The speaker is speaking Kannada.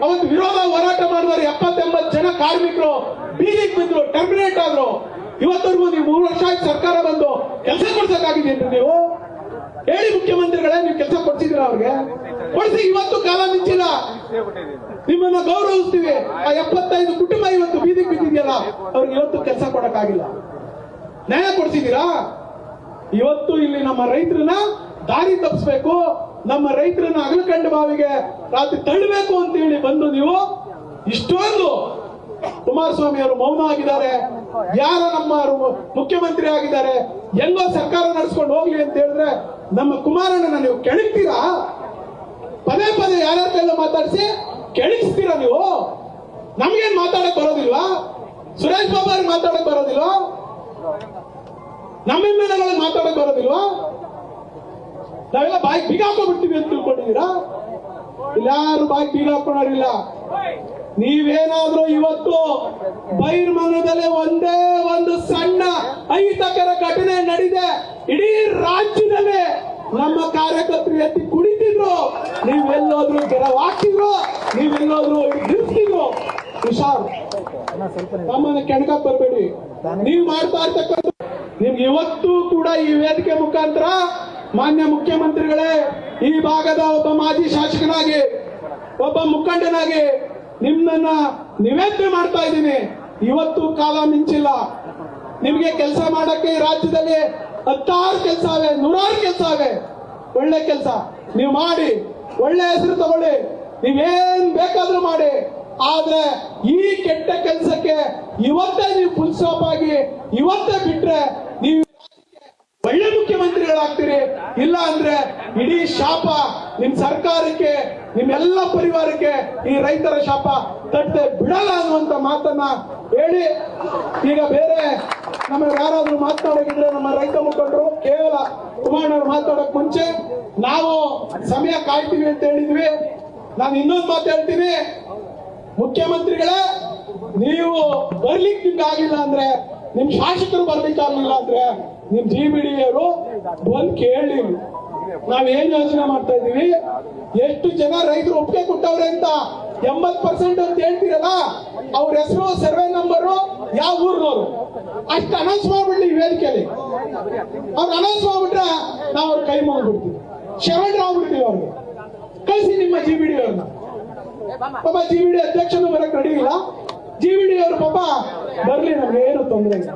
ಅವತ್ತು ವಿರೋಧ ಹೋರಾಟ ಮಾಡಿದವರು 70-80 ಜನ ಕಾರ್ಮಿಕರು ಬೀದಿಗೆ ಬಿದ್ರು, ಟರ್ಮಿನೇಟ್ ಆದ್ರು. ಇವತ್ತವರೆಗೂ ನೀವು 3 ವರ್ಷ ಆಯ್ತು ಸರ್ಕಾರ ಬಂದು ಕೆಲಸ ಕೊಡ್ಸಕ್ಕಾಗಿದ್ದೀರಿ ನೀವು? ಹೇಳಿ ಮುಖ್ಯಮಂತ್ರಿಗಳೇ, ನೀವು ಕೆಲಸ ಕೊಡ್ಸಿದ್ರ ಅವ್ರಿಗೆ? ಕೊಡ್ಸಿ. ಇವತ್ತು ಕಾಲ ಮಿಂಚಿಲ್ಲ, ನಿಮ್ಮನ್ನ ಗೌರವಿಸ್ತೀವಿ. ಆ 75 ಕುಟುಂಬ ಇವತ್ತು ಬೀದಿಗೆ ಬಿದ್ದಿದೆಯಲ್ಲ, ಅವ್ರಿಗೆ ಇವತ್ತು ಕೆಲಸ ಕೊಡಕ್ಕಾಗಿಲ್ಲ. ನ್ಯಾಯ ಕೊಡ್ಸಿದ್ದೀರಾ? ಇವತ್ತು ಇಲ್ಲಿ ನಮ್ಮ ರೈತರನ್ನ ದಾರಿ ತಪ್ಪಿಸ್ಬೇಕು, ನಮ್ಮ ರೈತರನ್ನ ಅಗಲಕಂಡ ಬಾವಿಗೆ ರಾತ್ರಿ ತಳ್ಳಬೇಕು ಅಂತ ಹೇಳಿ ಬಂದು ನೀವು ಇಷ್ಟೊಂದು ಕುಮಾರಸ್ವಾಮಿ ಅವರು ಮೌನ ಆಗಿದ್ದಾರೆ. ಯಾರ ನಮ್ಮ ಮುಖ್ಯಮಂತ್ರಿ ಆಗಿದ್ದಾರೆ, ಹೆಂಗೋ ಸರ್ಕಾರ ನಡೆಸ್ಕೊಂಡು ಹೋಗ್ಲಿ ಅಂತ ಹೇಳಿದ್ರೆ ನಮ್ಮ ಕುಮಾರಣ್ಣನ ನೀವು ಕೆಣಕ್ತೀರಾ? ಪದೇ ಪದೇ ಯಾರ್ಯಾರ ಕೈಲ ಮಾತಾಡಿಸಿ ಕೆಣಕಿಸ್ತೀರಾ ನೀವು? ನಮ್ಗೇನ್ ಮಾತಾಡಕ್ ಬರೋದಿಲ್ವಾ? ಸುರೇಶ್ ಬಾಬು ಅವ್ರಿಗೆ ಮಾತಾಡಕ್ ಬರೋದಿಲ್ವಾ? ನಮ್ಮ ಎಮ್ಮೆಲ್ಲೆಗಳಿಗೆ ಮಾತಾಡಕ್ ಬರೋದಿಲ್ವಾ? ನಾವೆಲ್ಲ ಬಾಯಿಗೆ ಬೀಗ ಹಾಕೊಂಡ್ಬಿಡ್ತೀವಿ ಅಂತ ತಿಳ್ಕೊಂಡಿದ್ದೀರಾ? ಯಾರು ಬಾಯಿಗೆ ಬೀಗ ಹಾಕೊಂಡಿಲ್ಲ. ನೀವೇನಾದ್ರೂ ಇವತ್ತು ಬೈರ್ಮನದಲ್ಲಿ ಒಂದೇ ಒಂದು ಸಣ್ಣ ಅಹಿತಕರ ಘಟನೆ ನಡೆದಿದೆ, ಇಡೀ ರಾಜ್ಯದಲ್ಲಿ ನಮ್ಮ ಕಾರ್ಯಕರ್ತರು ಎತ್ತಿ ಕುಡಿತಿದ್ರು, ನೀವೆಲ್ಲೋದ್ರು ಗೆರವಾಗ್ತಿದ್ರು, ನೀವೆಲ್ಲೋದ್ರು ನಿಲ್ತಿದ್ರು. ಹುಷಾರ್, ನಮ್ಮನ್ನ ಕೆಣಕಕ್ ಬರ್ಬೇಡಿ. ನೀವು ಮಾಡ್ತಾ ಇರ್ತಕ್ಕಂಥ ನಿಮ್ಗೆ ಇವತ್ತು ಕೂಡ ಈ ವೇದಿಕೆ ಮುಖಾಂತರ ಮಾನ್ಯ ಮುಖ್ಯಮಂತ್ರಿಗಳೇ, ಈ ಭಾಗದ ಒಬ್ಬ ಮಾಜಿ ಶಾಸಕನಾಗಿ, ಒಬ್ಬ ಮುಖಂಡನಾಗಿ ನಿಮ್ಮನ್ನ ನಿವೇದನೆ ಮಾಡ್ತಾ ಇದ್ದೀನಿ. ಇವತ್ತು ಕಾಲ ಮಿಂಚಿಲ್ಲ. ನಿಮ್ಗೆ ಕೆಲಸ ಮಾಡಕ್ಕೆ ರಾಜ್ಯದಲ್ಲಿ 10 ಕೆಲಸ ಅವೆ, 100 ಕೆಲಸ ಅವೆ. ಒಳ್ಳೆ ಕೆಲಸ ನೀವು ಮಾಡಿ, ಒಳ್ಳೆ ಹೆಸರು ತಗೊಳ್ಳಿ, ನೀವೇನ್ ಬೇಕಾದ್ರೂ ಮಾಡಿ. ಆದ್ರೆ ಈ ಕೆಟ್ಟ ಕೆಲಸಕ್ಕೆ ಇವತ್ತೇ ನೀವು ಫುಲ್ ಸ್ಟಾಪ್ ಆಗಿ ಇವತ್ತೇ ಬಿಟ್ರೆ ನೀವು ಒಳ್ಳೆ ಮುಖ್ಯಮಂತ್ರಿಗಳಾಗ್ತೀರಿ. ಇಲ್ಲ ಅಂದ್ರೆ ಇಡೀ ಶಾಪ ನಿಮ್ ಸರ್ಕಾರಕ್ಕೆ, ನಿಮ್ಮೆಲ್ಲ ಪರಿವಾರಕ್ಕೆ ಈ ರೈತರ ಶಾಪ ತಟ್ಟೆ ಬಿಡಲ್ಲ ಅನ್ನುವಂತ ಮಾತನ್ನ ಹೇಳಿ, ಈಗ ಬೇರೆ ನಮ್ಮ ಯಾರಾದ್ರೂ ಮಾತನಾಡೋಗಿದ್ರೆ ನಮ್ಮ ರೈತ ಮುಖಂಡರು ಕೇವಲ ಕುಮಾರಣ್ಣವ್ರು ಮಾತಾಡಕ್ ಮುಂಚೆ ನಾವು ಸಮಯ ಕಾಯ್ತೀವಿ ಅಂತ ಹೇಳಿದ್ವಿ. ನಾನು ಇನ್ನೊಂದು ಮಾತು ಹೇಳ್ತೀನಿ, ಮುಖ್ಯಮಂತ್ರಿಗಳೇ, ನೀವು ಬರ್ಲಿಕ್ಕೆ ನಿಮ್ಗೆ ಆಗಿಲ್ಲ ಅಂದ್ರೆ, ನಿಮ್ ಶಾಸಕರು ಬರ್ಲಿಕ್ಕಾಗಲಿಲ್ಲ ಅಂದ್ರೆ ನಿಮ್ GBD ಅವರು ಬಂದ್ ಕೇಳಿ, ನಾವೇನ್ ಯೋಜನೆ ಮಾಡ್ತಾ ಇದೀವಿ, ಎಷ್ಟು ಜನ ರೈತರು ಒಪ್ಪಿಗೆ ಕೊಟ್ಟವ್ರೆ ಅಂತ 80% ಅಂತ ಹೇಳ್ತೀರಲ್ಲ, ಅವ್ರ ಹೆಸರು, ಸರ್ವೆ ನಂಬರು, ಯಾವ ಊರ್ನವರು ಅಷ್ಟು ಅನೌನ್ಸ್ ಮಾಡ್ಬಿಡ್ಲಿ ಈ ವೇದಿಕೆಯಲ್ಲಿ. ಅವ್ರು ಅನೌನ್ಸ್ ಮಾಡ್ಬಿಟ್ರೆ ನಾವು ಅವ್ರ ಕೈ ಮಾಡ್ಬಿಡ್ತೀವಿ, ಶರಣ್ ಆಗ್ಬಿಡ್ತೀವಿ. ಅವ್ರಿಗೆ ಕಳಿಸಿ ನಿಮ್ಮ GBD ಅವ್ರನ್ನ. ಪಾಪ GBD ಅಧ್ಯಕ್ಷನು ಬರಕ್ ರೆಡಿ ಇಲ್ಲ. GBD ಅವರು ಪಾಪ ಬರ್ಲಿ, ನಮ್ಗೆ ಏನು ತೊಂದರೆ ಇಲ್ಲ.